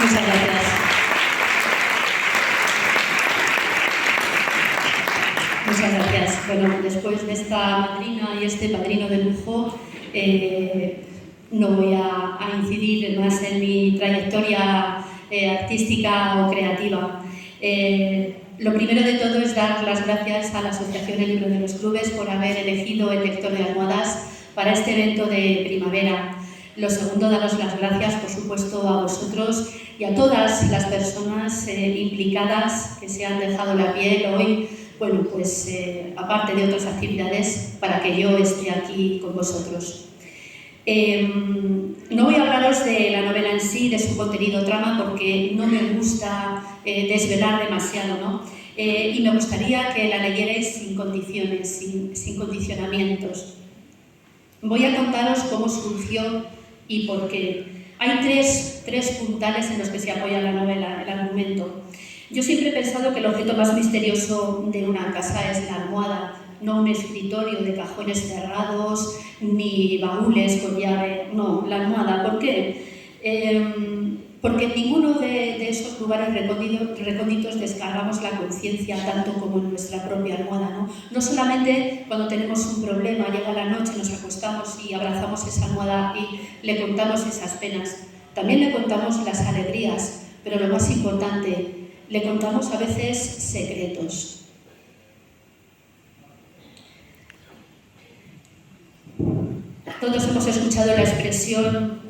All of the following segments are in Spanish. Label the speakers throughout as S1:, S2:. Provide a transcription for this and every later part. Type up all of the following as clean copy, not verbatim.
S1: Muchas gracias. Muchas gracias. Bueno, después de esta madrina y este padrino de lujo, no voy a incidir más en mi trayectoria artística o creativa. Lo primero de todo es dar las gracias a la Asociación El Libro de los Clubes por haber elegido el lector de almohadas para este evento de primavera. Lo segundo, daros las gracias, por supuesto, a vosotros y a todas las personas implicadas que se han dejado la piel hoy, bueno, pues aparte de otras actividades, para que yo esté aquí con vosotros. No voy a hablaros de la novela en sí, de su contenido trama, porque no me gusta desvelar demasiado, ¿no? Y me gustaría que la leyerais sin condiciones, sin condicionamientos. Voy a contaros cómo surgió y por qué. Hay tres puntales en los que se apoya la novela, el argumento. Yo siempre he pensado que el objeto más misterioso de una casa es la almohada, no un escritorio de cajones cerrados, ni baúles con llave, no, la almohada. ¿Por qué? Porque en ninguno de esos lugares recónditos descargamos la conciencia tanto como en nuestra propia almohada, ¿no? No solamente cuando tenemos un problema, llega la noche, nos acostamos y abrazamos esa almohada y le contamos esas penas, también le contamos las alegrías, pero lo más importante, le contamos a veces secretos. Todos hemos escuchado la expresión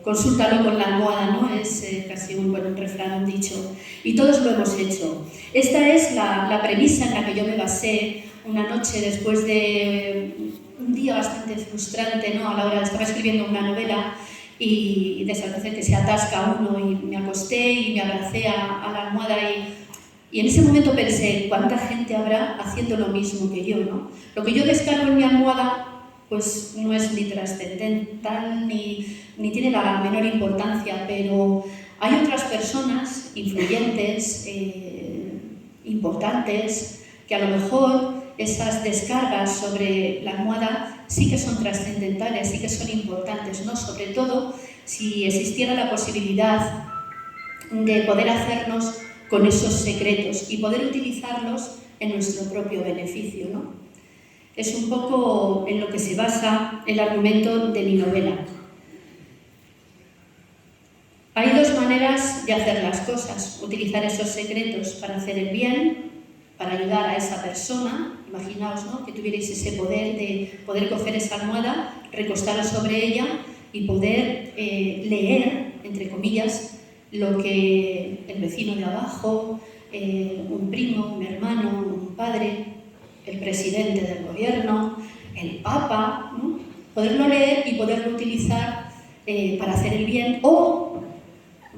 S1: consúltalo con la almohada, ¿no? Es casi un refrán, un dicho. Y todos lo hemos hecho. Esta es la premisa en la que yo me basé una noche después de un día bastante frustrante, ¿no? A la hora de estar escribiendo una novela y de esas veces que se atasca uno, y me acosté y me abracé a la almohada y en ese momento pensé, ¿cuánta gente habrá haciendo lo mismo que yo, ¿no? Lo que yo descargo en mi almohada pues no es ni trascendental ni tiene la menor importancia, pero hay otras personas influyentes, importantes, que a lo mejor esas descargas sobre la almohada sí que son trascendentales, sí que son importantes, ¿no? Sobre todo si existiera la posibilidad de poder hacernos con esos secretos y poder utilizarlos en nuestro propio beneficio, ¿no? Es un poco en lo que se basa el argumento de mi novela. Hay dos maneras de hacer las cosas: utilizar esos secretos para hacer el bien, para ayudar a esa persona. Imaginaos, ¿no?, que tuvierais ese poder de poder coger esa almohada, recostaros sobre ella y poder leer, entre comillas, lo que el vecino de abajo, un primo, un hermano, un padre, el presidente del gobierno, el papa, ¿no?, poderlo leer y poderlo utilizar para hacer el bien o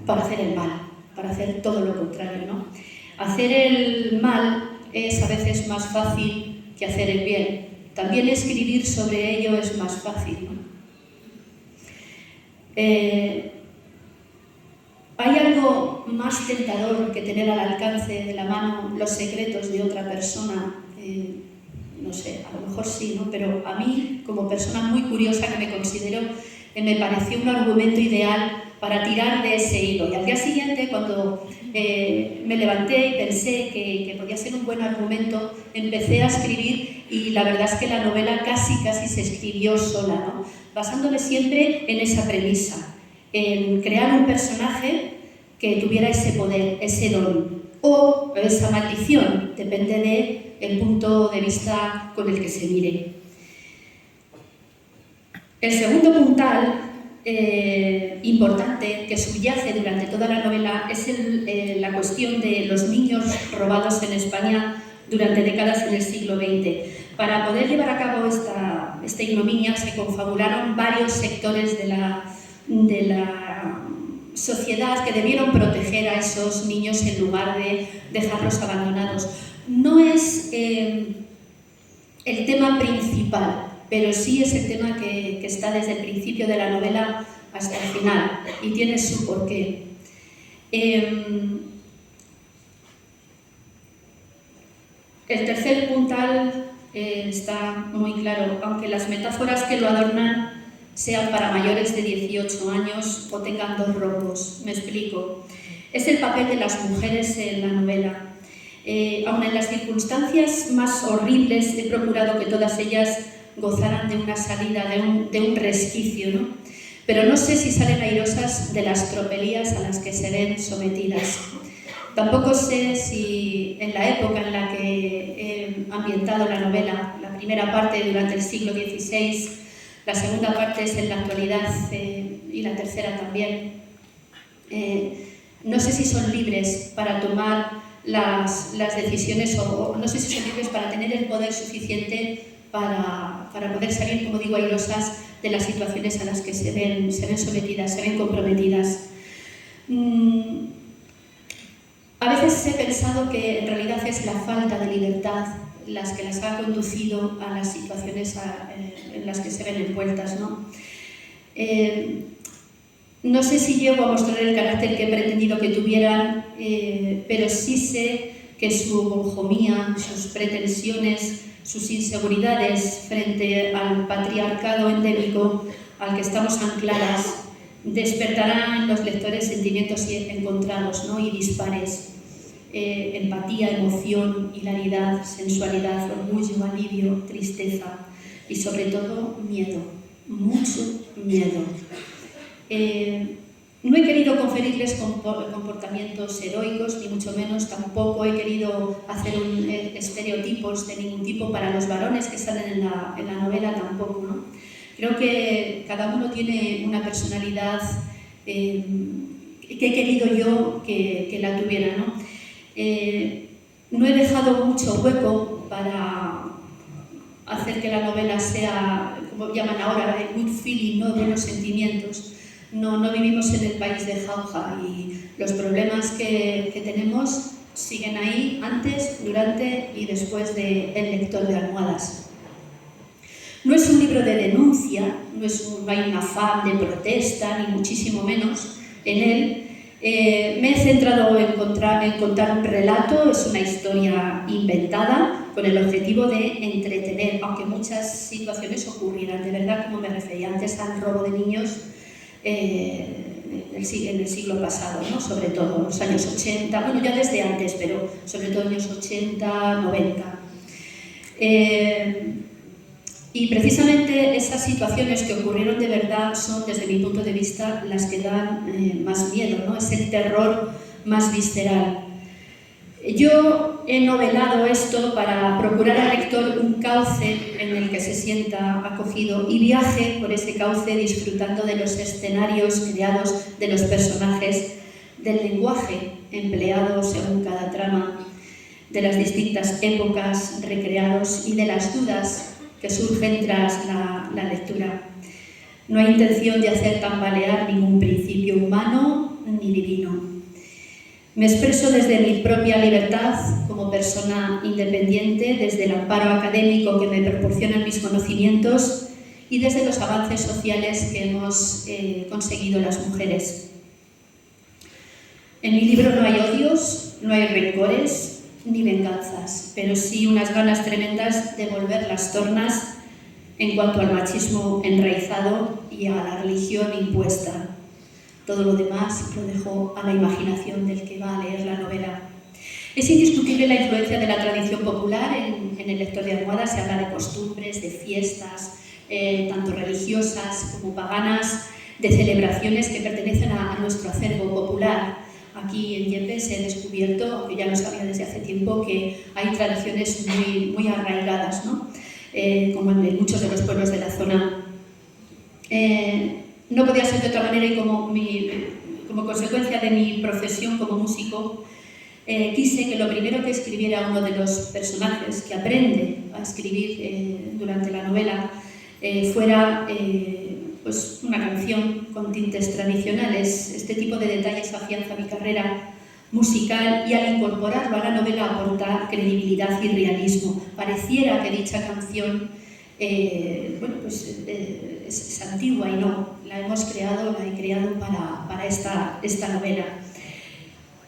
S1: para hacer el mal, para hacer todo lo contrario, ¿no? Hacer el mal es a veces más fácil que hacer el bien. También escribir sobre ello es más fácil, ¿no? ¿Hay algo más tentador que tener al alcance de la mano los secretos de otra persona? No sé, a lo mejor sí, ¿no? Pero a mí, como persona muy curiosa que me considero, me pareció un argumento ideal para tirar de ese hilo. Y al día siguiente, cuando me levanté y pensé que podía ser un buen argumento, empecé a escribir y la verdad es que la novela casi se escribió sola, ¿no? Basándome siempre en esa premisa, en crear un personaje que tuviera ese poder, ese don, o esa maldición, depende del punto de vista con el que se mire. El segundo puntal importante que subyace durante toda la novela es la cuestión de los niños robados en España durante décadas en el siglo XX. Para poder llevar a cabo esta ignominia se confabularon varios sectores de la sociedad que debieron proteger a esos niños en lugar de dejarlos abandonados. No es el tema principal, pero sí es el tema que está desde el principio de la novela hasta el final y tiene su porqué. El tercer puntal está muy claro, aunque las metáforas que lo adornan sean para mayores de 18 años o tengan 2 rombos. Me explico. Es el papel de las mujeres en la novela. Aun en las circunstancias más horribles, he procurado que todas ellas gozaran de una salida, de un resquicio, ¿no? Pero no sé si salen airosas de las tropelías a las que se ven sometidas. Tampoco sé si en la época en la que he ambientado la novela, la primera parte durante el siglo XVI, la segunda parte es en la actualidad y la tercera también, no sé si son libres para tomar las decisiones o no sé si son libres para tener el poder suficiente para poder salir, como digo, airosas de las situaciones a las que se ven sometidas, se ven comprometidas. A veces he pensado que en realidad es la falta de libertad las que las ha conducido a las situaciones en las que se ven envueltas, ¿no? No sé si llego a mostrar el carácter que he pretendido que tuvieran, pero sí sé que su bonjomía, sus pretensiones, sus inseguridades frente al patriarcado endémico al que estamos ancladas despertarán en los lectores sentimientos encontrados, ¿no? Y dispares. Empatía, emoción, hilaridad, sensualidad, orgullo, alivio, tristeza y sobre todo miedo, mucho miedo. No he querido conferirles comportamientos heroicos, ni mucho menos, tampoco he querido hacer estereotipos de ningún tipo para los varones que salen en la novela, tampoco, ¿no? Creo que cada uno tiene una personalidad que he querido yo que la tuviera, ¿no? No he dejado mucho hueco para hacer que la novela sea, como llaman ahora, good feeling, ¿no? Buenos sentimientos. No vivimos en el país de jauja y los problemas que tenemos siguen ahí antes, durante y después del lector de almohadas. No es un libro de denuncia, no hay un afán de protesta, ni muchísimo menos en él. Me he centrado en contar un relato, es una historia inventada con el objetivo de entretener, aunque muchas situaciones ocurrieran, de verdad, como me refería antes al robo de niños en el siglo pasado, ¿no? Sobre todo en los años 80, bueno, ya desde antes, pero sobre todo en los 80, 90. Y precisamente esas situaciones que ocurrieron de verdad son, desde mi punto de vista, las que dan más miedo, ¿no? Es el terror más visceral. Yo he novelado esto para procurar al lector un cauce en el que se sienta acogido y viaje por ese cauce disfrutando de los escenarios creados, de los personajes, del lenguaje empleado según cada trama, de las distintas épocas recreados y de las dudas que surgen tras la lectura. No hay intención de hacer tambalear ningún principio humano ni divino. Me expreso desde mi propia libertad como persona independiente, desde el amparo académico que me proporcionan mis conocimientos y desde los avances sociales que hemos conseguido las mujeres. En mi libro no hay odios, no hay rencores, ni venganzas, pero sí unas ganas tremendas de volver las tornas en cuanto al machismo enraizado y a la religión impuesta. Todo lo demás lo dejo a la imaginación del que va a leer la novela. Es indiscutible la influencia de la tradición popular en el lector de almohadas. Se habla de costumbres, de fiestas, tanto religiosas como paganas, de celebraciones que pertenecen a nuestro acervo popular. Aquí en Yepes he descubierto, aunque ya lo sabía desde hace tiempo, que hay tradiciones muy arraigadas, ¿no? Como en muchos de los pueblos de la zona. No podía ser de otra manera y como consecuencia de mi profesión como músico, quise que lo primero que escribiera uno de los personajes que aprende a escribir durante la novela fuera pues una canción con tintes tradicionales. Este tipo de detalles afianza mi carrera musical y al incorporarlo a la novela aporta credibilidad y realismo. Pareciera que dicha canción es antigua y no, la he creado para esta novela.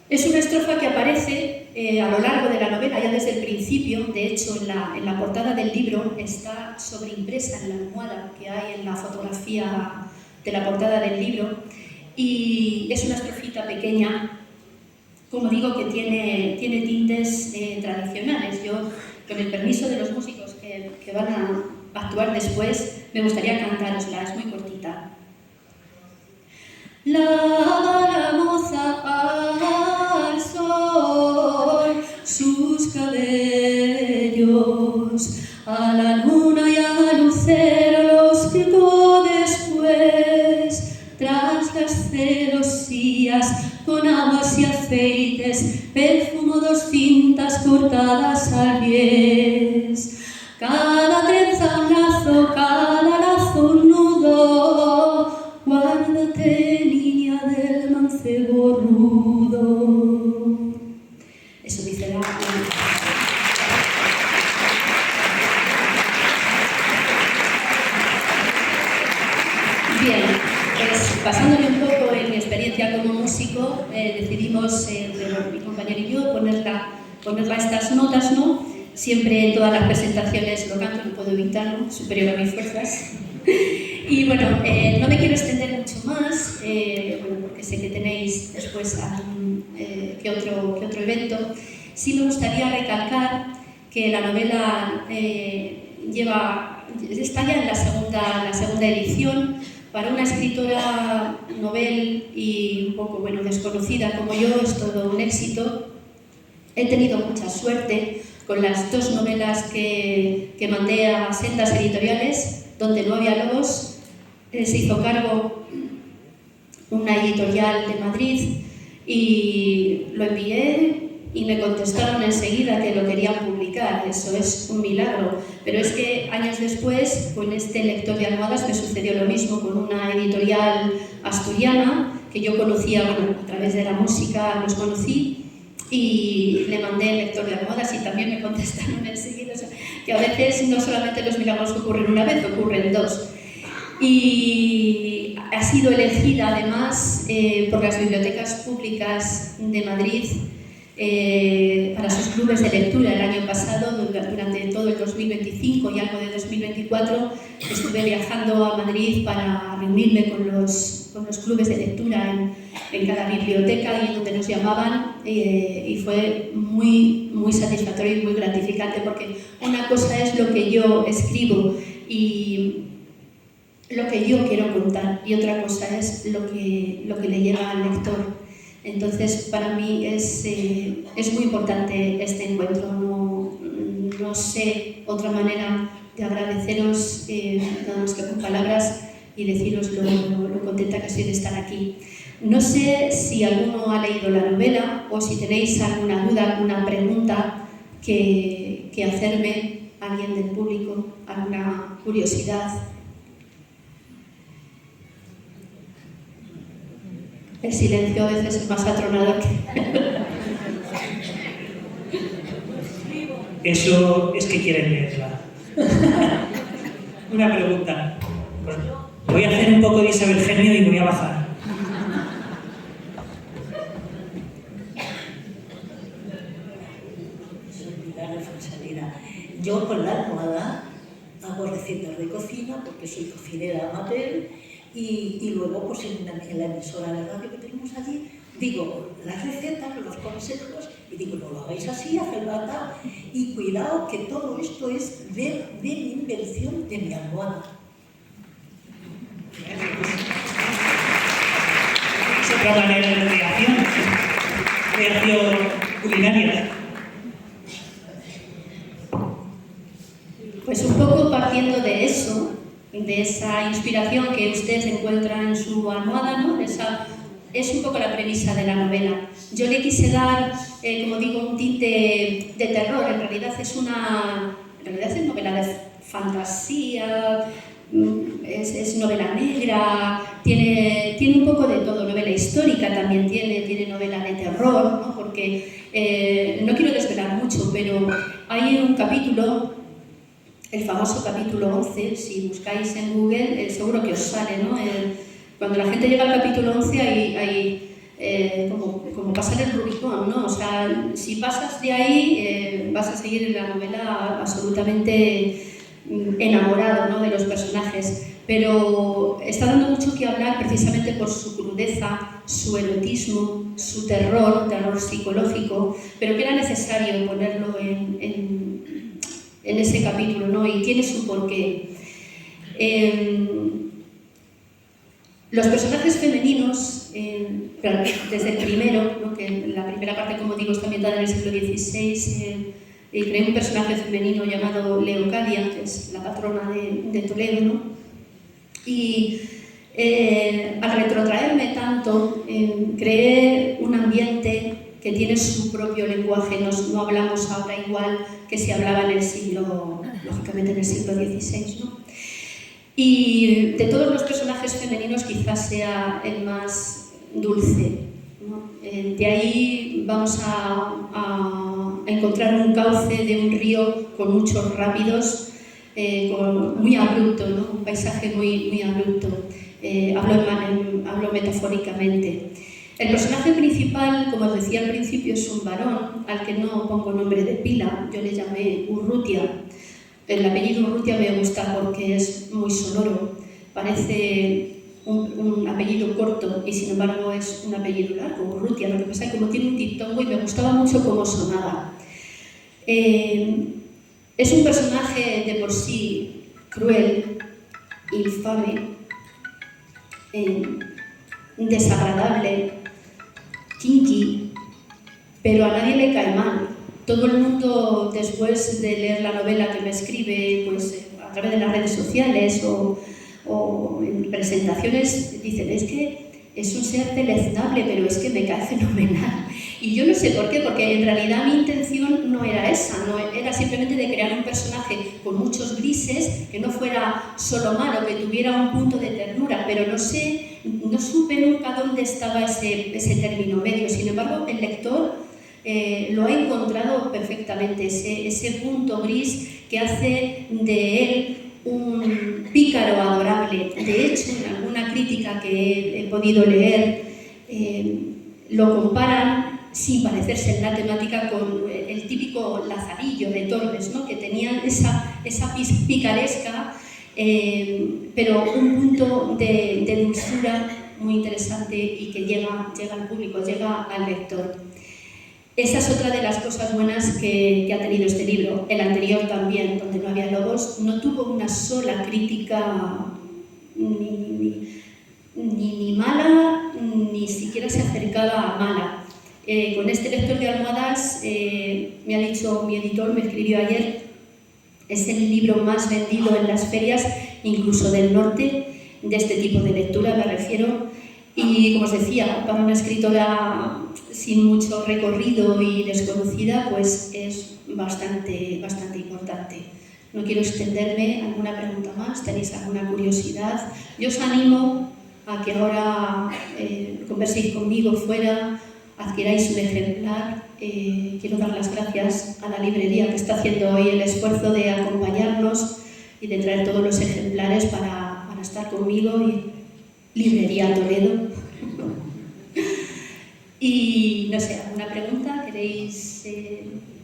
S1: Es una estrofa que aparece a lo largo de la novela, ya desde el principio. De hecho, en la portada del libro está sobreimpresa en la almohada que hay en la fotografía de la portada del libro, y es una estrofita pequeña, como digo, que tiene tintes tradicionales. Yo, con el permiso de los músicos que van a actuar después, me gustaría cantárosla, es muy cortita. Lava la moza al sol sus cabellos, a la luna y al lucero los picó después, tras las celosías con aguas y aceites, perfumó 2 cintas cortadas al bies. Cada trenza un lazo, cada lazo un nudo, guárdate, niña del mancebo rudo. Eso dice la... Bien, pues basándome un poco en mi experiencia como músico, decidimos, mi compañero y yo, ponerla estas notas, ¿no? Siempre en todas las presentaciones lo canto, no puedo evitarlo, superior a mis fuerzas. Y bueno, no me quiero extender mucho más, porque sé que tenéis después que otro evento. Sí me gustaría recalcar que la novela está ya en la segunda edición. Para una escritora novel y un poco desconocida como yo, es todo un éxito. He tenido mucha suerte con las 2 novelas que mandé a sendas editoriales, donde no había lobos. Se hizo cargo una editorial de Madrid y lo envié y me contestaron enseguida que lo querían publicar. Eso es un milagro. Pero es que años después, con este lector de almohadas, me sucedió lo mismo con una editorial asturiana que yo conocía, a través de la música los conocí, y le mandé el lector de almohadas y también me contestaron enseguida. O sea, que a veces no solamente los milagros ocurren una vez, ocurren 2. Y ha sido elegida además por las bibliotecas públicas de Madrid para sus clubes de lectura el año pasado. Durante todo el 2025 y algo de 2024 estuve viajando a Madrid para reunirme con los clubes de lectura en cada biblioteca y donde nos llamaban, y fue muy satisfactorio y muy gratificante, porque una cosa es lo que yo escribo y lo que yo quiero contar, y otra cosa es lo que le llega al lector. Entonces, para mí es muy importante este encuentro. No sé otra manera de agradeceros, nada más que con palabras, y deciros lo contenta que estoy de estar aquí. No sé si alguno ha leído la novela o si tenéis alguna duda, alguna pregunta que hacerme, alguien del público, alguna curiosidad. El silencio a veces es más atronador que...
S2: Eso es que quieren leerla. Una pregunta. Pues voy a hacer un poco de Isabel Genio y voy a bajar.
S3: Yo con la almohada hago recetas de cocina porque soy cocinera amateur, y luego pues en la emisora de radio que tenemos allí digo las recetas, los consejos, y digo no lo hagáis así, hacedlo acá, y cuidado que todo esto es de mi invención, de mi almohada.
S2: Es otra manera de creación culinaria.
S1: Pues un poco partiendo de eso, de esa inspiración que usted encuentra en su almohada, ¿no? Es un poco la premisa de la novela. Yo le quise dar, como digo, un tinte de terror. En realidad es novela de fantasía, es novela negra, tiene un poco de todo, novela histórica también tiene novela de terror, ¿no? Porque no quiero desvelar mucho, pero hay un capítulo, el famoso capítulo 11, si buscáis en Google seguro que os sale, ¿no? Cuando la gente llega al capítulo 11 hay como pasar el Rubicón, ¿no? O sea, si pasas de ahí, vas a seguir en la novela absolutamente enamorado, ¿no?, de los personajes. Pero está dando mucho que hablar precisamente por su crudeza, su erotismo, su terror psicológico, pero que era necesario ponerlo en ese capítulo, ¿no? Y tiene su porqué. Los personajes femeninos, claro, desde el primero, ¿no?, que la primera parte, como digo, está ambientada en el siglo XVI, creé un personaje femenino llamado Leocadia, que es la patrona de Toledo, ¿no? Y al retrotraerme tanto, creé un ambiente que tiene su propio lenguaje. No hablamos ahora igual que se hablaba en el siglo, lógicamente en el siglo XVI, ¿no? Y de todos los personajes femeninos quizás sea el más dulce, ¿no? De ahí vamos a encontrar un cauce de un río con muchos rápidos, muy abrupto, ¿no? Un paisaje muy abrupto. Hablo metafóricamente. El personaje principal, como os decía al principio, es un varón al que no pongo nombre de pila, yo le llamé Urrutia. El apellido Urrutia me gusta porque es muy sonoro, parece un apellido corto y sin embargo es un apellido largo, Urrutia. Lo que pasa es que como tiene un diptongo y me gustaba mucho cómo sonaba. Es un personaje de por sí cruel, infame, desagradable, kinky, pero a nadie le cae mal. Todo el mundo, después de leer la novela que me escribe, pues a través de las redes sociales o en presentaciones, dicen: es que es un ser deleznable, pero es que me cae fenomenal. Y yo no sé por qué, porque en realidad mi intención no era esa, no era simplemente de crear un personaje con muchos grises, que no fuera solo malo, que tuviera un punto de ternura, pero no supe nunca dónde estaba ese término medio. Sin embargo, el lector lo ha encontrado perfectamente, ese punto gris que hace de él un pícaro adorable. De hecho, en alguna crítica que he podido leer, lo comparan, sin parecerse en la temática, con el típico Lazarillo de Tormes, ¿no?, que tenían esa picaresca, pero un punto de dulzura muy interesante y que llega al público, llega al lector. Esa es otra de las cosas buenas que ha tenido este libro. El anterior también, donde no había lobos, no tuvo una sola crítica ni mala, ni siquiera se acercaba a mala. Con este lector de almohadas, me ha dicho mi editor, me escribió ayer, es el libro más vendido en las ferias, incluso del norte, de este tipo de lectura me refiero. Y como os decía, para una escritora sin mucho recorrido y desconocida, pues es bastante importante. No quiero extenderme. ¿Alguna pregunta más? ¿Tenéis alguna curiosidad? Yo os animo a que ahora converséis conmigo fuera, adquiráis un ejemplar. Quiero dar las gracias a la librería que está haciendo hoy el esfuerzo de acompañarnos y de traer todos los ejemplares para estar conmigo. Librería Toledo. Y no sé, ¿alguna pregunta? ¿Queréis?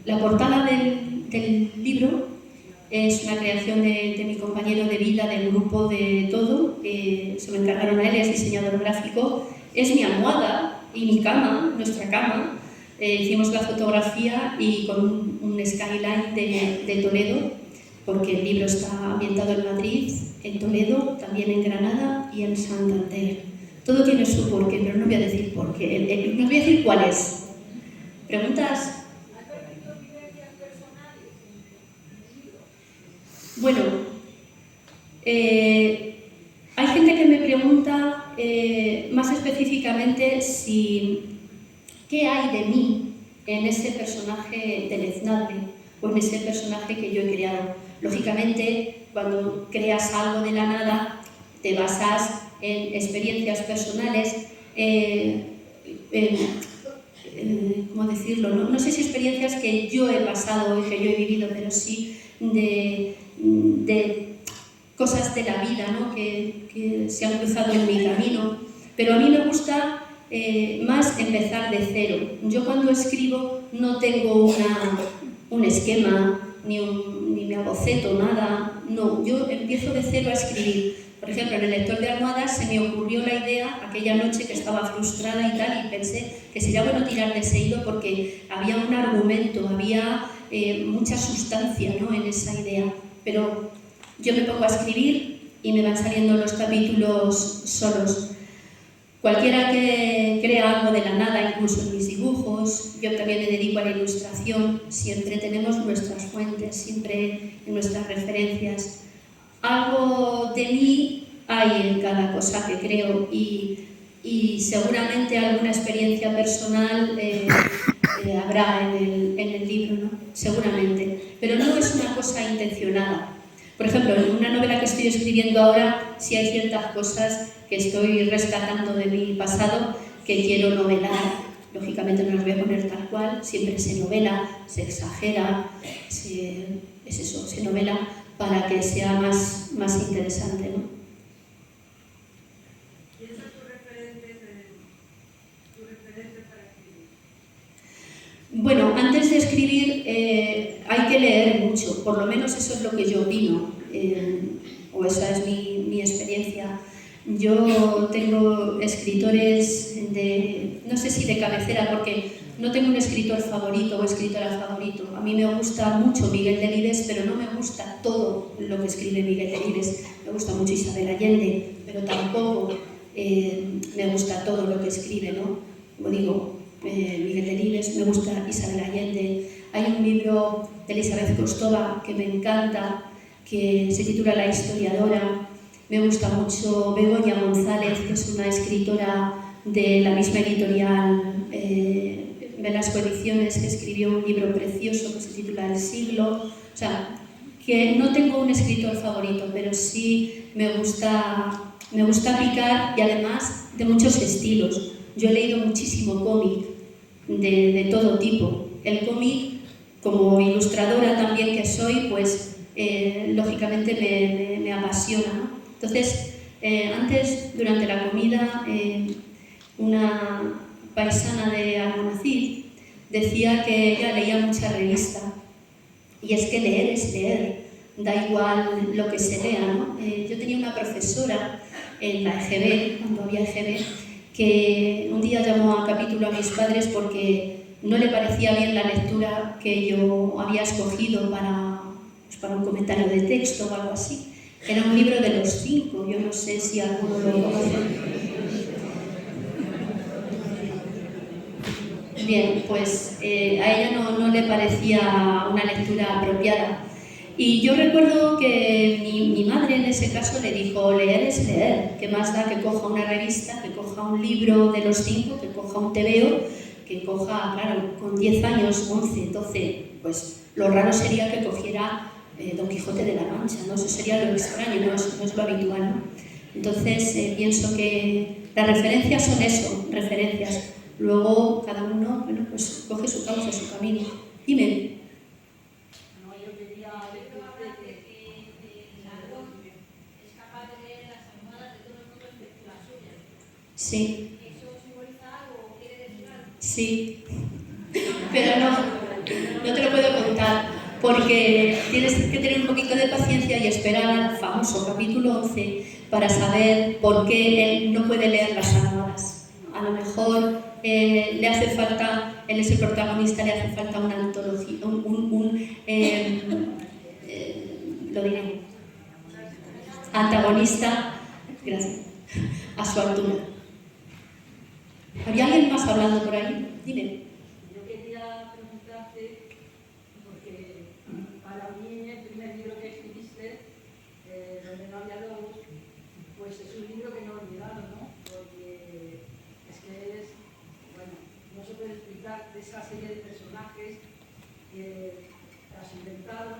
S1: La portada del libro es una creación de mi compañero de vida del grupo de Todo, se me encargaron a él, es diseñador gráfico. Es mi almohada y mi cama, nuestra cama. Hicimos la fotografía y con un skyline de Toledo, porque el libro está ambientado en Madrid, en Toledo, también en Granada y en Santander. Todo tiene su porqué, pero no voy a decir por qué. No voy a decir cuál es. ¿Preguntas? Bueno, hay gente que me pregunta más específicamente qué hay de mí en ese personaje deleznable o en ese personaje que yo he creado. Lógicamente, cuando creas algo de la nada, te basas en experiencias personales, ¿cómo decirlo? No sé si experiencias que yo he pasado y que yo he vivido, pero sí de cosas de la vida, ¿no?, que se han cruzado en mi camino. Pero a mí me gusta más empezar de cero. Yo cuando escribo no tengo un esquema, ni me boceto, nada. No, yo empiezo de cero a escribir. Por ejemplo, en el lector de almohadas se me ocurrió la idea aquella noche que estaba frustrada y tal, y pensé que sería bueno tirar de ese hilo porque había un argumento, había mucha sustancia, ¿no?, en esa idea. Pero yo me pongo a escribir y me van saliendo los capítulos solos. Cualquiera que crea algo de la nada, incluso en mis dibujos, yo también me dedico a la ilustración, siempre tenemos nuestras fuentes, siempre en nuestras referencias. Algo de mí hay en cada cosa que creo y seguramente alguna experiencia personal habrá en el libro, ¿no? Seguramente, pero no es una cosa intencionada. Por ejemplo, en una novela que estoy escribiendo ahora sí hay ciertas cosas que estoy rescatando de mi pasado que quiero novelar. Lógicamente no las voy a poner tal cual, siempre se novela, se exagera, se novela para que sea más interesante, ¿no?
S4: ¿Quiénes son tus referentes para escribir?
S1: Bueno, antes de escribir hay que leer mucho, por lo menos eso es lo que yo opino, o esa es mi experiencia. Yo tengo escritores no sé si de cabecera, porque no tengo un escritor favorito o escritora favorito. A mí me gusta mucho Miguel Delibes, pero no me gusta todo lo que escribe Miguel Delibes. Me gusta mucho Isabel Allende, pero tampoco me gusta todo lo que escribe, ¿no? Como digo, Miguel Delibes, me gusta Isabel Allende. Hay un libro de Elizabeth Kostova que me encanta, que se titula La historiadora. Me gusta mucho Begoña González, que es una escritora de la misma editorial Velasco Ediciones, que escribió un libro precioso que se titula El siglo. O sea, que no tengo un escritor favorito, pero sí me gusta picar, y además de muchos estilos. Yo he leído muchísimo cómic de todo tipo. El cómic, como ilustradora también que soy, pues lógicamente me apasiona, ¿no? Entonces, antes, durante la comida, una paisana de Almonacid decía que ella leía mucha revista. Y es que leer es leer, da igual lo que se lea, ¿no? Yo tenía una profesora en la EGB, cuando había EGB, que un día llamó a capítulo a mis padres porque no le parecía bien la lectura que yo había escogido para un comentario de texto o algo así. Era un libro de los 5, yo no sé si alguno lo conoce. Bien, pues a ella no le parecía una lectura apropiada. Y yo recuerdo que mi madre en ese caso le dijo, leer es leer, ¿qué más da que coja una revista, que coja un libro de los 5, que coja un TVO, que coja, claro, con 10 años, 11, 12, pues lo raro sería que cogiera Don Quijote de la Mancha, ¿no? Eso sería lo extraño, no es lo habitual, ¿no? Entonces pienso que las referencias son eso, referencias. Luego cada uno, bueno, pues coge su causa, su camino. Dime.
S4: No, yo quería decirte que Ladrón es capaz de leer las almohadas de todo el mundo excepto las suyas.
S1: Sí.
S4: ¿Eso simboliza algo o quiere decir algo?
S1: Sí. Pero no te lo puedo contar, porque tienes que tener un poquito de paciencia y esperar al famoso capítulo 11 para saber por qué él no puede leer las almohadas. A lo mejor le hace falta, él es el protagonista, le hace falta una antología, lo diré, antagonista, gracias, a su altura. ¿Había alguien más hablando por ahí? Dime.
S4: Yo quería preguntarte, porque para mí el primer libro que escribiste, Donde no había lobos, pues es un libro que no he olvidado, ¿no? Porque es que es, bueno, no se puede explicar de esa serie de personajes que has inventado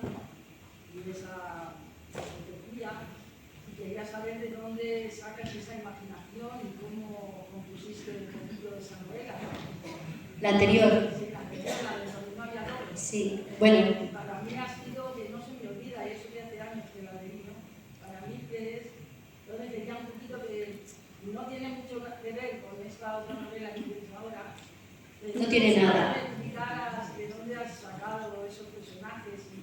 S4: y de esa utopía, y quería saber de dónde sacas esa imaginación y cómo compusiste el título de esa novela.
S1: La anterior.
S4: Sí, la anterior, la de Donde no había lobos.
S1: Sí, bueno.
S4: Para mí ha sido que no se me olvida, y eso que hace años que la leí, ¿no? Para mí que es, yo quería un poquito que no tiene mucho que ver con esta otra novela
S1: No tiene nada.
S4: ¿De dónde has sacado esos personajes y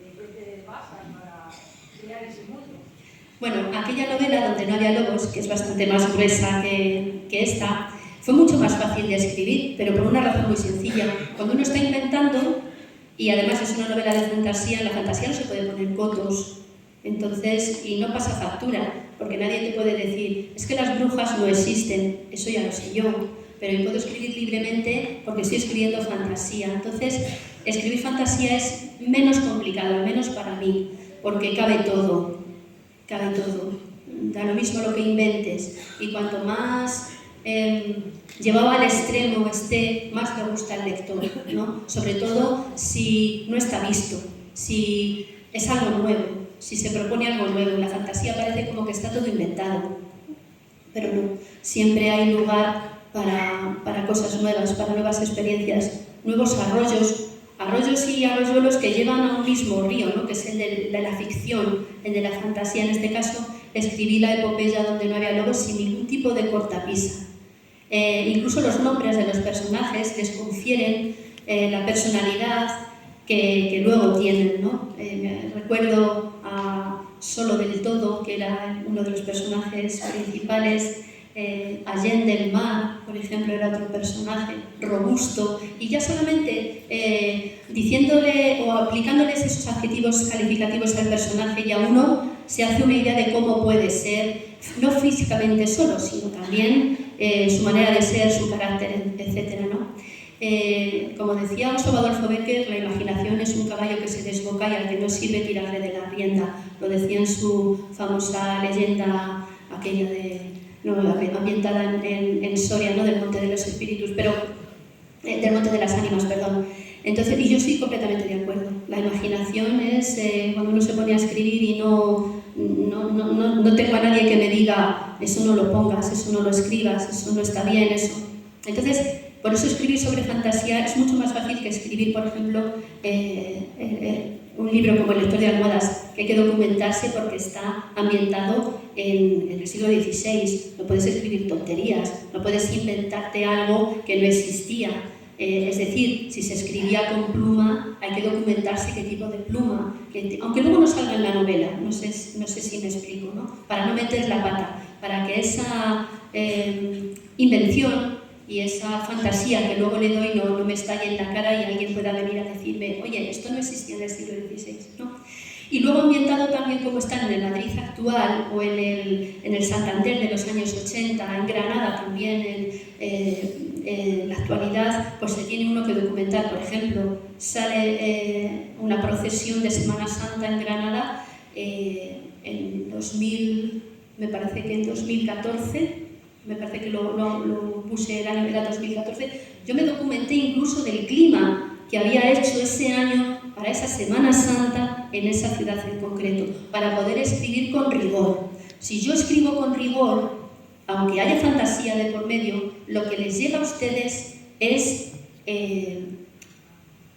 S4: en qué te basas para crear ese mundo?
S1: Bueno, aquella novela donde no había lobos, que es bastante más gruesa que esta, fue mucho más fácil de escribir, pero por una razón muy sencilla. Cuando uno está inventando, y además es una novela de fantasía, en la fantasía no se puede poner cotos, entonces, y no pasa factura, porque nadie te puede decir, es que las brujas no existen, eso ya lo sé yo, pero yo puedo escribir libremente porque estoy escribiendo fantasía. Entonces, escribir fantasía es menos complicado, al menos para mí, porque cabe todo, da lo mismo lo que inventes, y cuanto más llevado al extremo esté, más le gusta al lector, ¿no? Sobre todo si no está visto, si es algo nuevo, si se propone algo nuevo. En la fantasía parece como que está todo inventado, pero no, siempre hay lugar para cosas nuevas, para nuevas experiencias, nuevos arroyos y arroyuelos que llevan a un mismo río, ¿no? Que es el de la ficción, el de la fantasía. En este caso, escribí la epopeya donde no había lobos sin ningún tipo de cortapisa. Incluso los nombres de los personajes les confieren la personalidad que luego tienen, ¿no? Me recuerdo a Solo del Todo, que era uno de los personajes principales. Allende el Mar, por ejemplo, era otro personaje, Robusto, y ya solamente diciéndole o aplicándoles esos adjetivos calificativos al personaje, ya uno se hace una idea de cómo puede ser, no físicamente solo, sino también su manera de ser, su carácter, etc., ¿no? Como decía Osorio Adolfo Bécquer, la imaginación es un caballo que se desboca y al que no sirve tirarle de la rienda. Lo decía en su famosa leyenda, aquella ambientada en Soria, ¿no? Del Monte de los Espíritus, pero del Monte de las Ánimas, perdón. Entonces, y yo estoy completamente de acuerdo. La imaginación es cuando uno se pone a escribir y no tengo a nadie que me diga eso no lo pongas, eso no lo escribas, eso no está bien, eso. Entonces, por eso escribir sobre fantasía es mucho más fácil que escribir, por ejemplo, un libro como El lector de almohadas, que hay que documentarse porque está ambientado en el siglo XVI. No puedes escribir tonterías, no puedes inventarte algo que no existía. Es decir, si se escribía con pluma, hay que documentarse qué tipo de pluma, aunque luego no salga en la novela, no sé si me explico, ¿no? Para no meter la pata, para que esa invención y esa fantasía que luego le doy no me estalle en la cara y alguien pueda venir a decirme, oye, esto no existía en el siglo XVI, ¿no? Y luego ambientado también como está en el Madrid actual o en el Santander de los años 80, en Granada también, en la actualidad, pues se tiene uno que documentar. Por ejemplo, sale una procesión de Semana Santa en Granada en 2000, me parece que en 2014, me parece que lo puse, el año era 2014, yo me documenté incluso del clima que había hecho ese año para esa Semana Santa en esa ciudad en concreto, para poder escribir con rigor. Si yo escribo con rigor, aunque haya fantasía de por medio, lo que les llega a ustedes es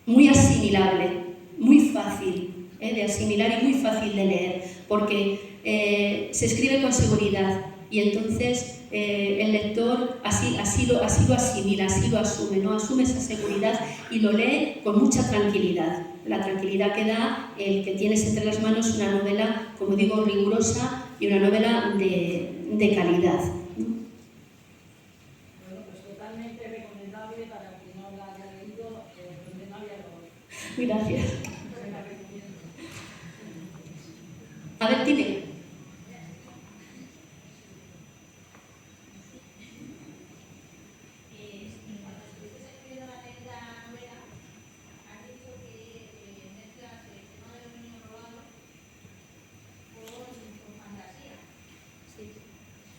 S1: muy asimilable, muy fácil de asimilar y muy fácil de leer, porque se escribe con seguridad. Y entonces el lector así lo asimila, así lo asume, ¿no? Asume esa seguridad y lo lee con mucha tranquilidad. La tranquilidad que da el que tienes entre las manos una novela, como digo, rigurosa y una novela de calidad, ¿no?
S4: Bueno, pues totalmente recomendable para quien no la haya leído, donde no había lobos.
S1: Gracias.
S4: Se la recomiendo.
S1: A ver, dime.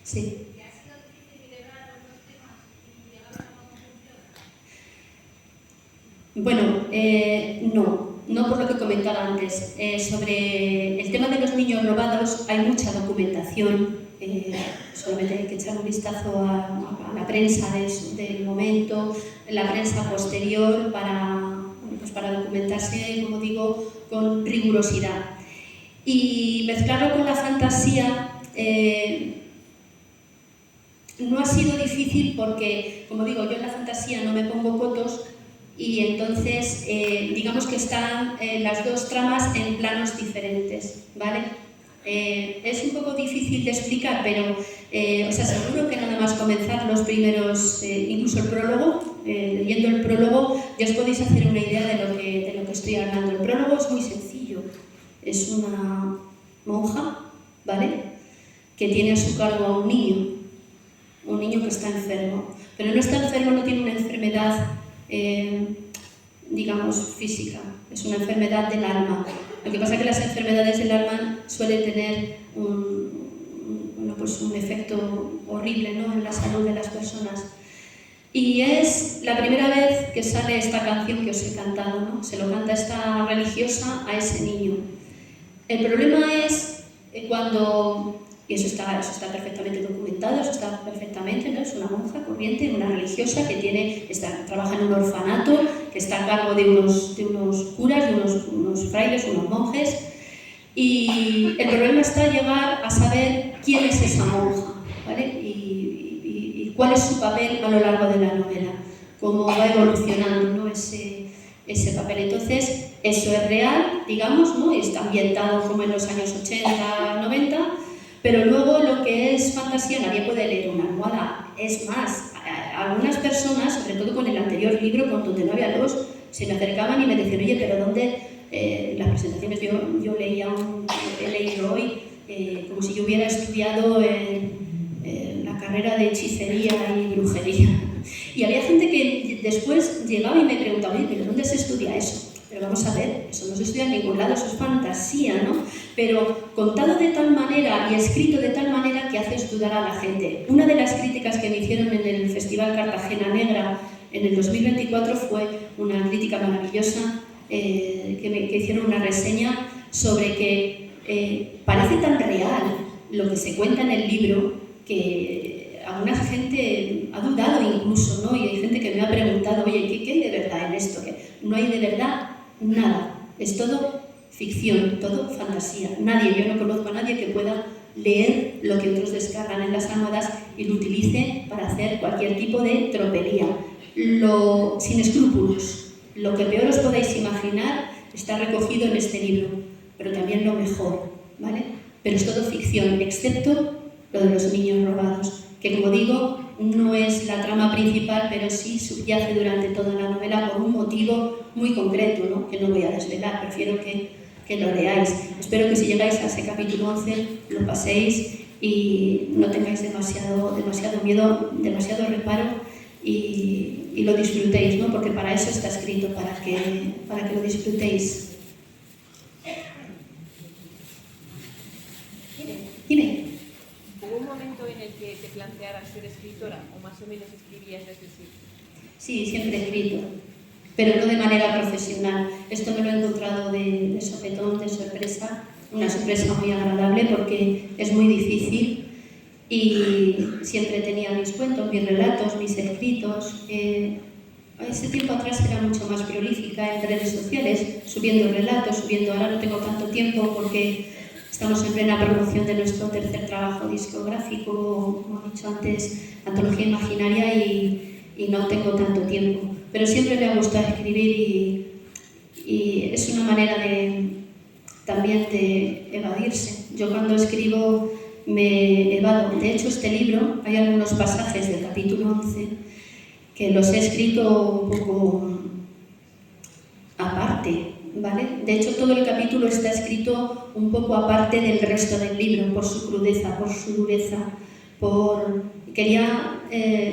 S1: Sí. Bueno, no por lo que comentaba antes. Sobre el tema de los niños robados hay mucha documentación. Solamente hay que echar un vistazo a la prensa del momento, la prensa posterior, para documentarse, como digo, con rigurosidad. Y mezclarlo con la fantasía. no ha sido difícil porque, como digo, yo en la fantasía no me pongo cotos y entonces digamos que están las dos tramas en planos diferentes, ¿vale? Es un poco difícil de explicar, pero os aseguro que nada más comenzar los primeros, incluso el prólogo, leyendo el prólogo, ya os podéis hacer una idea de lo que estoy hablando. El prólogo es muy sencillo, es una monja, ¿vale?, que tiene a su cargo a un niño que está enfermo, pero no está enfermo, no tiene una enfermedad, digamos, física, es una enfermedad del alma. Lo que pasa es que las enfermedades del alma suelen tener un efecto horrible, ¿no?, en la salud de las personas. Y es la primera vez que sale esta canción que os he cantado, ¿no? Se lo canta esta religiosa a ese niño. El problema es cuando, y eso está perfectamente documentado, eso está perfectamente, ¿no? Es una monja corriente, una religiosa que trabaja en un orfanato, que está a cargo de unos curas, de unos frailes, unos monjes, y el problema está llegar a saber quién es esa monja, ¿vale? Y cuál es su papel a lo largo de la novela, cómo va evolucionando, ¿no?, ese papel. Entonces, eso es real, digamos, ¿no?, y está ambientado como en los años 80, 90, pero luego lo que es fantasía nadie puede leer una almohada. Es más, algunas personas, sobre todo con el anterior libro, con Donde no había luz, se me acercaban y me decían, oye, pero ¿dónde? Las presentaciones, yo he leído hoy como si yo hubiera estudiado la carrera de hechicería y brujería. Y había gente que después llegaba y me preguntaba, oye, ¿pero dónde se estudia eso? Pero vamos a ver, eso no se estudia en ningún lado, eso es fantasía, ¿no? Pero contado de tal manera y escrito de tal manera que hace dudar a la gente. Una de las críticas que me hicieron en el Festival Cartagena Negra en el 2024 fue una crítica maravillosa, que hicieron una reseña sobre que parece tan real lo que se cuenta en el libro que alguna gente ha dudado incluso, ¿no? Y hay gente que me ha preguntado, oye, ¿qué hay de verdad en esto? Que no hay de verdad nada, es todo ficción, todo fantasía. Yo no conozco a nadie que pueda leer lo que otros descargan en las almohadas y lo utilice para hacer cualquier tipo de tropelía. Sin escrúpulos. Lo que peor os podáis imaginar está recogido en este libro, pero también lo mejor, ¿vale? Pero es todo ficción, excepto lo de los niños robados, que, como digo, no es la trama principal, pero sí subyace durante toda la novela por un motivo muy concreto, ¿no?, que no voy a desvelar, prefiero que lo leáis. Espero que si llegáis a ese capítulo 11 lo paséis y no tengáis demasiado miedo, demasiado reparo y lo disfrutéis, ¿no?, porque para eso está escrito, para que lo disfrutéis. Dime.
S5: ¿Hubo un momento en el que te plantearas ser escritora o más o menos escribías desde siempre?
S1: Sí, siempre he escrito, pero no de manera profesional. Esto me lo he encontrado de sopetón, de sorpresa, una sorpresa muy agradable porque es muy difícil y siempre tenía mis cuentos, mis relatos, mis escritos. Ese tiempo atrás era mucho más prolífica en redes sociales, subiendo relatos, ahora no tengo tanto tiempo porque estamos en plena promoción de nuestro tercer trabajo discográfico, como he dicho antes, Antología Imaginaria, y no tengo tanto tiempo. Pero siempre me ha gustado escribir y es una manera también de evadirse. Yo cuando escribo me evado. De hecho, este libro, hay algunos pasajes del capítulo 11 que los he escrito un poco aparte, ¿vale? De hecho, todo el capítulo está escrito un poco aparte del resto del libro, por su crudeza, por su dureza, Quería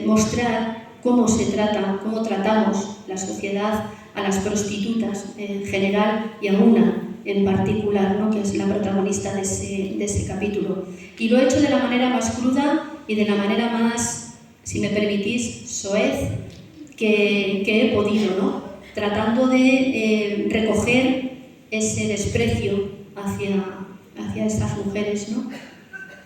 S1: mostrar cómo tratamos la sociedad a las prostitutas en general y a una en particular, ¿no?, que es la protagonista de ese capítulo. Y lo he hecho de la manera más cruda y de la manera más, si me permitís, soez que he podido, ¿no?, tratando de recoger ese desprecio hacia estas mujeres, ¿no?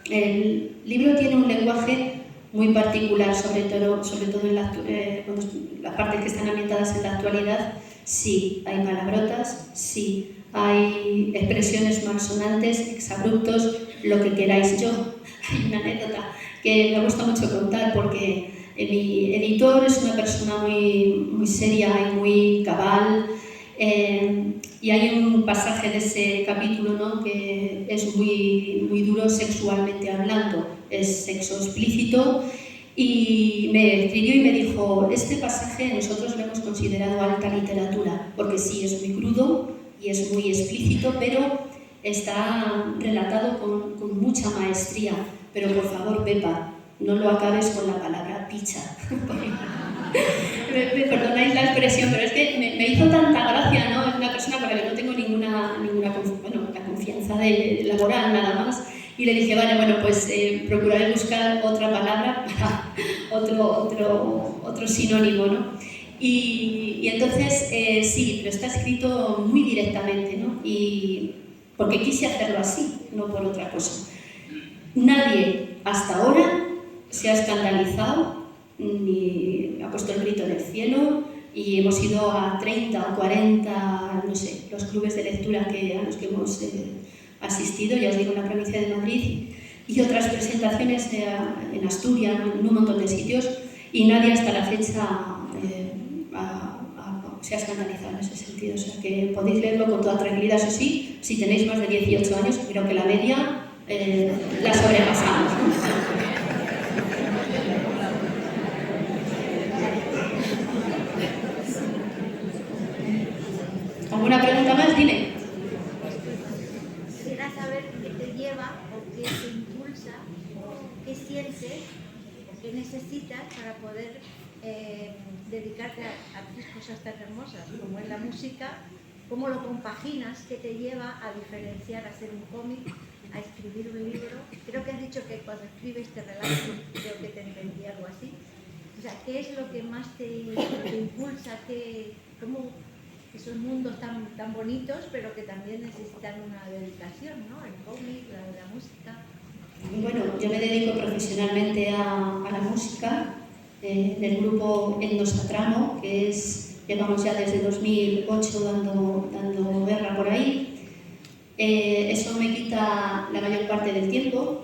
S1: El libro tiene un lenguaje muy particular, sobre todo en las partes que están ambientadas en la actualidad, Sí, hay palabrotas, sí, hay expresiones malsonantes, exabruptos, lo que queráis. Yo, hay una anécdota que me gusta mucho contar porque mi editor es una persona muy seria y muy cabal, y hay un pasaje de ese capítulo, ¿no?, que es muy duro sexualmente hablando, es sexo explícito, y me escribió y me dijo: este pasaje nosotros lo hemos considerado alta literatura, porque sí, es muy crudo y es muy explícito, pero está relatado con mucha maestría. Pero por favor, Pepa, no lo acabes con la palabra picha. me perdonáis la expresión, pero es que me hizo tanta gracia, ¿no? Es una persona con la que no tengo ninguna la confianza laboral, nada más. Y le dije: vale, bueno, pues procuraré buscar otra palabra para otro sinónimo, ¿no? Y entonces, sí, pero está escrito muy directamente, ¿no? Y porque quise hacerlo así, no por otra cosa. Nadie hasta ahora se ha escandalizado ni ha puesto el grito en el cielo, y hemos ido a 30 o 40, no sé, los clubes de lectura a los que hemos asistido, ya os digo, en la provincia de Madrid, y otras presentaciones en Asturias, en un montón de sitios, y nadie hasta la fecha se ha escandalizado en ese sentido. O sea que podéis leerlo con toda tranquilidad. Eso sí, si tenéis más de 18 años, creo que la media la sobrepasamos. ¿Alguna pregunta más? Dime.
S6: Quisiera saber qué te lleva o qué te impulsa, qué sientes o qué necesitas para poder dedicarte a tres cosas tan hermosas como es la música. ¿Cómo lo compaginas? ¿Qué te lleva a diferenciar, a hacer un cómic, a escribir un libro? Creo que has dicho que cuando escribes te relajas, creo que te entendí algo así. O sea, ¿qué es lo que más te impulsa? ¿Cómo esos mundos tan bonitos, pero que también necesitan una dedicación, ¿no? El cómic, la música.
S1: Bueno, yo me dedico profesionalmente a la música del grupo Etnosatramo, que llevamos ya desde 2008 dando guerra por ahí. Eso me quita la mayor parte del tiempo,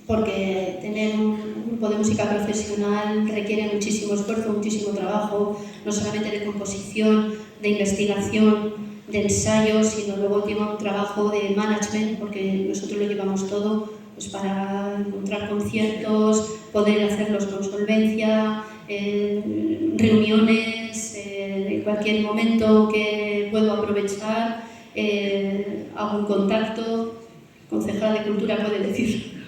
S1: porque tener un grupo de música profesional requiere muchísimo esfuerzo, muchísimo trabajo, no solamente de composición, de investigación, de ensayo, sino luego lleva un trabajo de management, porque nosotros lo llevamos todo, pues para encontrar conciertos, poder hacerlos con solvencia, reuniones, en cualquier momento que puedo aprovechar, hago un contacto. Concejala de Cultura puede decir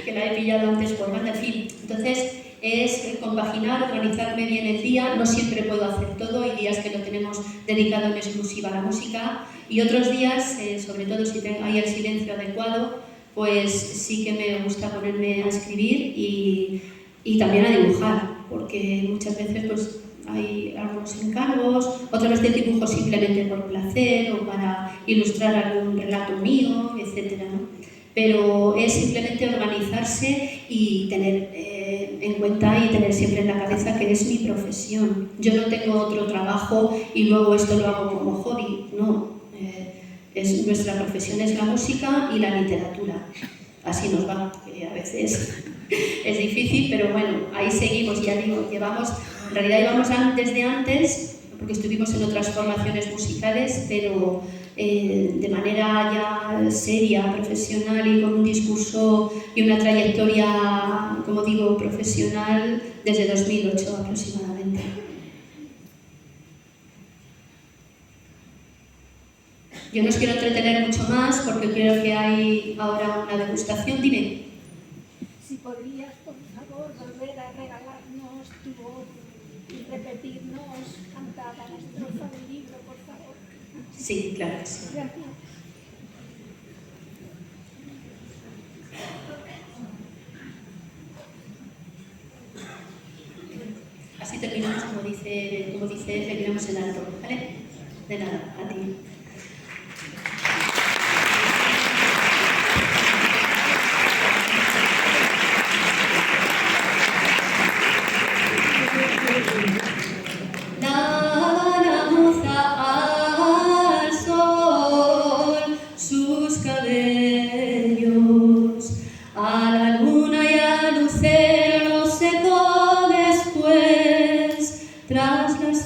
S1: que la he pillado antes por banda, en fin. Entonces es compaginar, organizarme bien el día. No siempre puedo hacer todo, hay días que lo tenemos dedicado en exclusiva a la música, y otros días, sobre todo si hay el silencio adecuado, pues sí que me gusta ponerme a escribir y también a dibujar, porque muchas veces pues hay algunos encargos, otras veces dibujo simplemente por placer o para ilustrar algún relato mío, etcétera, ¿no? Pero es simplemente organizarse y tener en cuenta y tener siempre en la cabeza que es mi profesión. Yo no tengo otro trabajo y luego esto lo hago como hobby, no. Nuestra profesión es la música y la literatura. Así nos va, que a veces es difícil, pero bueno, ahí seguimos. Ya digo, en realidad íbamos desde antes, porque estuvimos en otras formaciones musicales, pero de manera ya seria, profesional y con un discurso y una trayectoria, como digo, profesional desde 2008 aproximadamente. Yo no os quiero entretener mucho más porque creo que hay ahora una degustación. Dime.
S7: Si podrías, por favor, volver a regalarnos tu voz y repetirnos cantada la estrofa del libro, por favor.
S1: Sí, claro que sí.
S7: Gracias.
S1: Así terminamos, como dice, terminamos en alto, ¿vale? De nada, a ti. La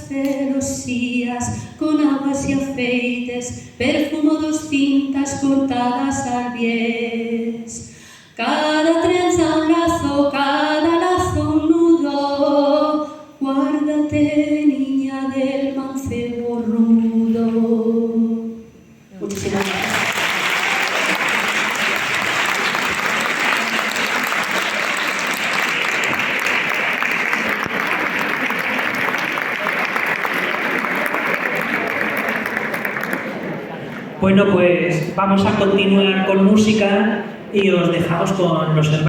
S1: celosías, con aguas y afeites, perfumo 2 cintas cortadas al bies. Cada trenza un lazo, cada lazo un nudo, guárdate, niña del mancebo rudo. Muchísimas gracias.
S2: Bueno, pues vamos a continuar con música y os dejamos con los hermanos.